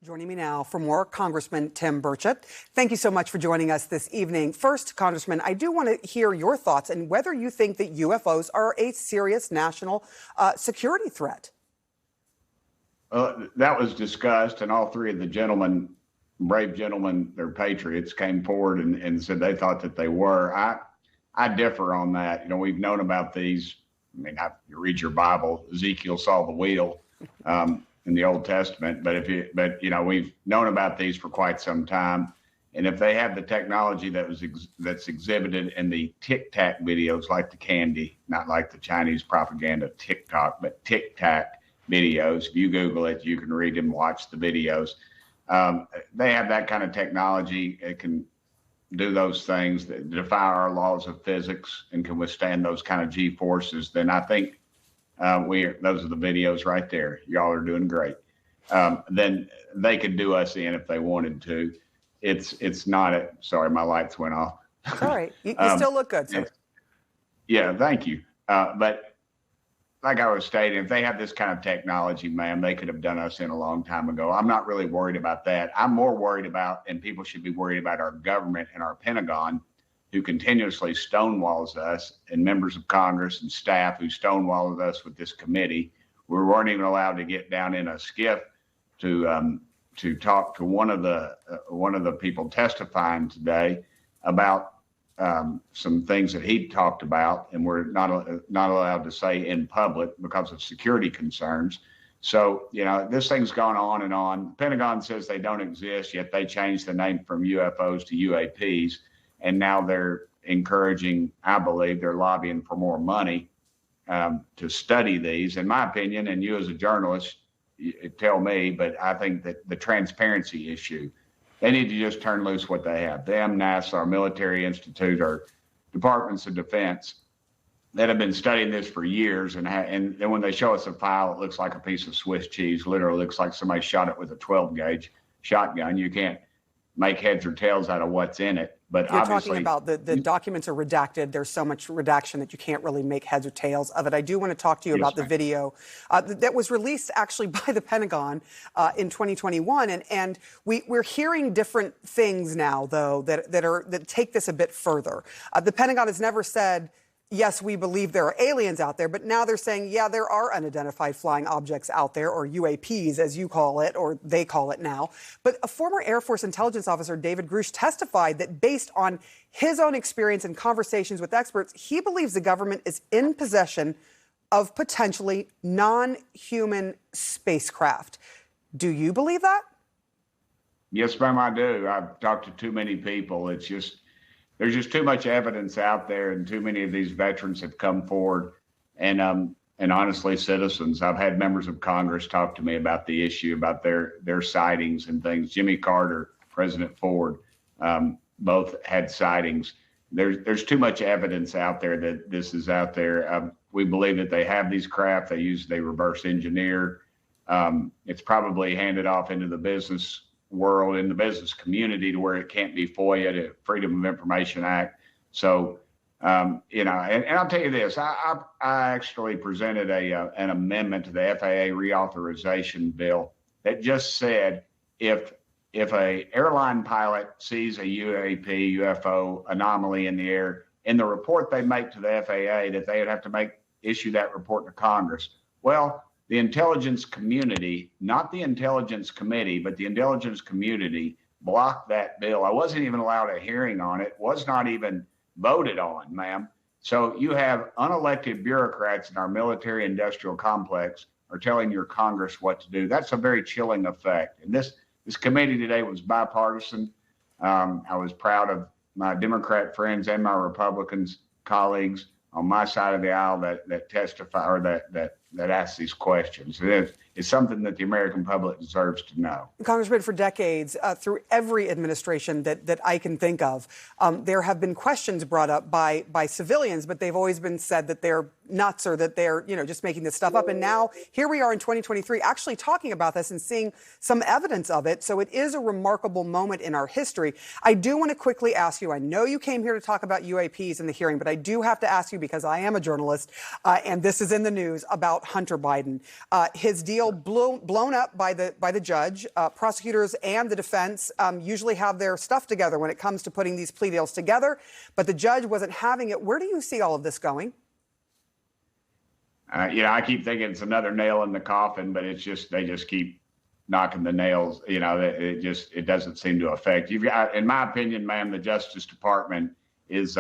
Joining me now for more, Congressman Tim Burchett. Thank you so much for joining us this evening. First, Congressman, I do want to hear your thoughts and whether you think that UFOs are a serious national security threat. That was discussed, and all three of the gentlemen, brave gentlemen, they're patriots, came forward and said they thought that they were. I differ on that. You know, we've known about these. I mean, you read your Bible, Ezekiel saw the wheel. In the Old Testament, but we've known about these for quite some time, and if they have the technology that's exhibited in the Tic Tac videos, like the candy, not like the Chinese propaganda TikTok, but Tic Tac videos. If you Google it, you can read and watch the videos. They have that kind of technology. It can do those things that defy our laws of physics and can withstand those kind of G forces. Then I think. Those are the videos right there. Y'all are doing great. Then they could do us in if they wanted to. It's not sorry, my lights went off. All right. You still look good, sir. Yeah, thank you. But like I was stating, if they have this kind of technology, ma'am, they could have done us in a long time ago. I'm not really worried about that. I'm more worried about, and people should be worried about, our government and our Pentagon, who continuously stonewalls us, and members of Congress and staff who stonewalled us with this committee. We weren't even allowed to get down in a skiff to talk to one of the people testifying today about some things that he talked about, and we're not allowed to say in public because of security concerns. So, you know, this thing's gone on and on. The Pentagon says they don't exist, yet they changed the name from UFOs to UAPs. And now they're encouraging, I believe, they're lobbying for more money to study these. In my opinion, and you as a journalist, tell me, but I think that the transparency issue, they need to just turn loose what they have. Them, NASA, our military institute, our departments of defense that have been studying this for years. And then when they show us a file, it looks like a piece of Swiss cheese. Literally looks like somebody shot it with a 12-gauge shotgun. You can't make heads or tails out of what's in it. But you're talking about the documents are redacted. There's so much redaction that you can't really make heads or tails of it. I do want to talk to you about the video that was released actually by the Pentagon in 2021. And we're hearing different things now, though, that take this a bit further. The Pentagon has never said, yes, we believe there are aliens out there, but now they're saying, yeah, there are unidentified flying objects out there, or UAPs, as you call it, or they call it now. But a former Air Force intelligence officer, David Grush, testified that based on his own experience and conversations with experts, he believes the government is in possession of potentially non-human spacecraft. Do you believe that? Yes, ma'am, I do. I've talked to too many people. There's just too much evidence out there, and too many of these veterans have come forward. And honestly, citizens, I've had members of Congress talk to me about the issue, about their sightings and things. Jimmy Carter, President Ford, both had sightings. There's too much evidence out there that this is out there. We believe that they have these craft. They reverse engineer. It's probably handed off into the business world, in the business community, to where it can't be FOIA, to Freedom of Information Act. So, and I'll tell you this, I actually presented an amendment to the FAA reauthorization bill that just said if a airline pilot sees a UAP, UFO anomaly in the air, in the report they make to the FAA, that they would have to issue that report to Congress. Well, the intelligence community, not the intelligence committee, but the intelligence community blocked that bill. I wasn't even allowed a hearing on it, was not even voted on, ma'am. So you have unelected bureaucrats in our military industrial complex are telling your Congress what to do. That's a very chilling effect. And this committee today was bipartisan. I was proud of my Democrat friends and my Republicans colleagues on my side of the aisle that testify, or that ask these questions. It's something that the American public deserves to know. Congressman, for decades, through every administration that I can think of, there have been questions brought up by civilians, but they've always been said that they're nuts, or that they're, just making this stuff up. And now here we are in 2023 actually talking about this and seeing some evidence of it. So it is a remarkable moment in our history. I do want to quickly ask you, I know you came here to talk about UAPs in the hearing, but I do have to ask you, because I am a journalist and this is in the news, about about Hunter Biden. His deal blown up by the judge. Prosecutors and the defense usually have their stuff together when it comes to putting these plea deals together, but the judge wasn't having it. Where do you see all of this going? I keep thinking it's another nail in the coffin, but it's just they just keep knocking the nails. It doesn't seem to affect. You've got, in my opinion, ma'am, the Justice Department is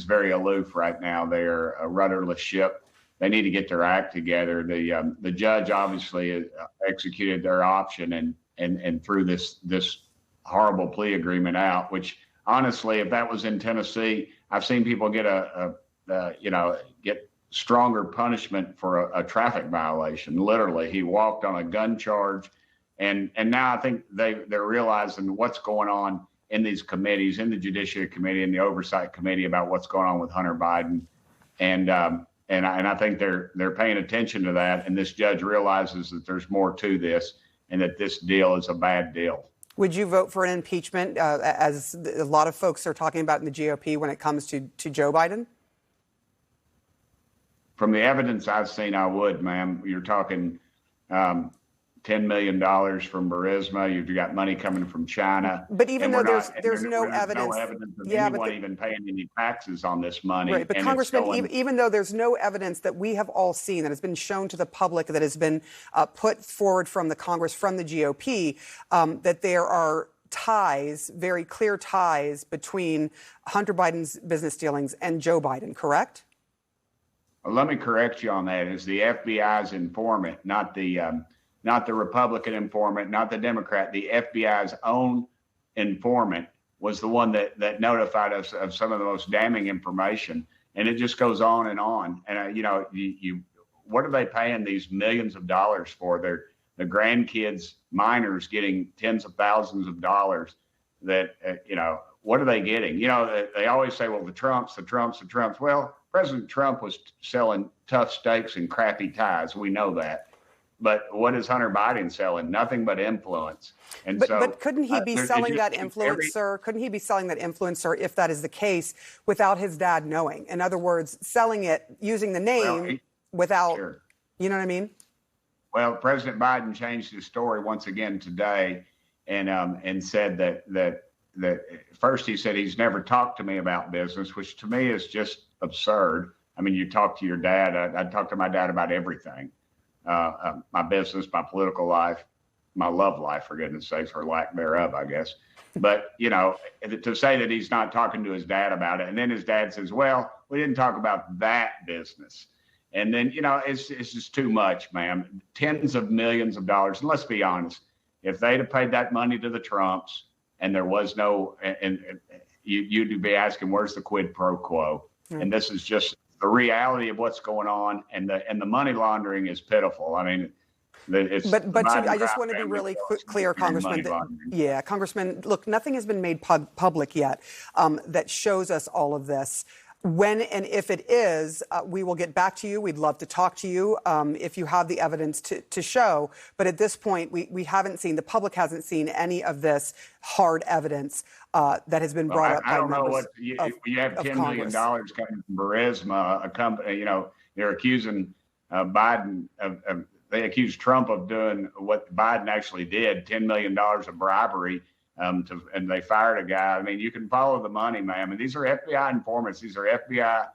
very aloof right now. They're a rudderless ship. They need to get their act together. The judge obviously executed their option and threw this horrible plea agreement out. Which honestly, if that was in Tennessee, I've seen people get get stronger punishment for a traffic violation. Literally, he walked on a gun charge. And now I think they're realizing what's going on in these committees, in the Judiciary Committee and the Oversight Committee, about what's going on with Hunter Biden, and I think they're paying attention to that. And this judge realizes that there's more to this, and that this deal is a bad deal. Would you vote for an impeachment, as a lot of folks are talking about in the GOP, when it comes to Joe Biden? From the evidence I've seen, I would, ma'am. You're talking $10 million from Burisma. You've got money coming from China. But even though there's no evidence of anyone even paying any taxes on this money. Right, but Congressman, even though there's no evidence that we have all seen, that has been shown to the public, that has been put forward from the Congress, from the GOP, that there are ties, very clear ties, between Hunter Biden's business dealings and Joe Biden, correct? Well, let me correct you on that. It's the FBI's informant, not the Republican informant, not the Democrat. The FBI's own informant was the one that notified us of some of the most damning information. And it just goes on and on. And, what are they paying these millions of dollars for? They're the grandkids, minors, getting tens of thousands of dollars that, what are they getting? They always say, well, the Trumps. Well, President Trump was selling tough steaks and crappy ties. We know that. But what is Hunter Biden selling? Nothing but influence. And but couldn't he be selling that influence, sir? Couldn't he be selling that influence, sir, if that is the case, without his dad knowing? In other words, selling it using the name without, sure. You know what I mean? Well, President Biden changed his story once again today, and said that first he said he's never talked to me about business, which to me is just absurd. I mean, you talk to your dad. I talk to my dad about everything. My business, my political life, my love life, for goodness sakes, or lack thereof, I guess. But, to say that he's not talking to his dad about it, and then his dad says, well, we didn't talk about that business. And then, it's just too much, ma'am. Tens of millions of dollars. And let's be honest, if they'd have paid that money to the Trumps and there was no, and you'd be asking, where's the quid pro quo? Mm-hmm. And this is just the reality of what's going on, and the money laundering is pitiful. I mean, I just want to be really clear, Congressman. Congressman, look, nothing has been made public yet that shows us all of this. When and if it is, we will get back to you. We'd love to talk to you if you have the evidence to show. But at this point, we haven't seen, the public hasn't seen any of this hard evidence that has been brought up by members. I don't know what you have $10 million coming from Burisma, a company. They're accusing Biden of. They accused Trump of doing what Biden actually did, $10 million of bribery. And they fired a guy. I mean, you can follow the money, ma'am. And these are FBI informants. These are FBI.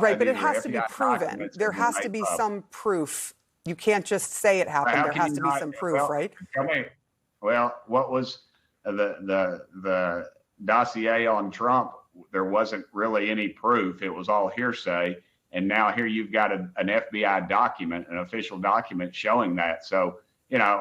Right, but it has to be proven. There has to be some proof. You can't just say it happened. There has to be some proof, right? Well, what was the dossier on Trump? There wasn't really any proof. It was all hearsay. And now here you've got an FBI document, an official document showing that. So,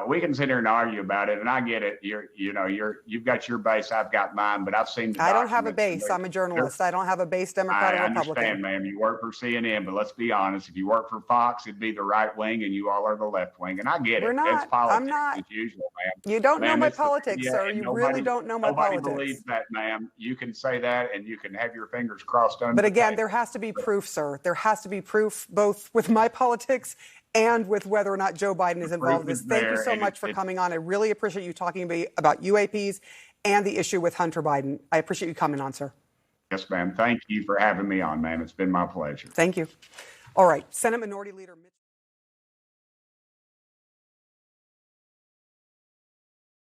we can sit here and argue about it, and I get it. You've got your base, I've got mine, but I've seen. I don't have a base. I'm a journalist. I don't have a base, Democrat or Republican. I understand, ma'am. You work for CNN, but let's be honest. If you work for Fox, it'd be the right wing, and you all are the left wing. And I get it. We're not. It's politics, I'm not. As usual, ma'am. You don't know my politics, sir. You really don't know my politics. Nobody believes that, ma'am. You can say that, and you can have your fingers crossed under. But again, there has to be proof, sir. There has to be proof, both with my politics and with whether or not Joe Biden is involved in this. Thank you so much for coming on. I really appreciate you talking about UAPs and the issue with Hunter Biden. I appreciate you coming on, sir. Yes, ma'am. Thank you for having me on, ma'am. It's been my pleasure. Thank you. All right. Senate Minority Leader Mitch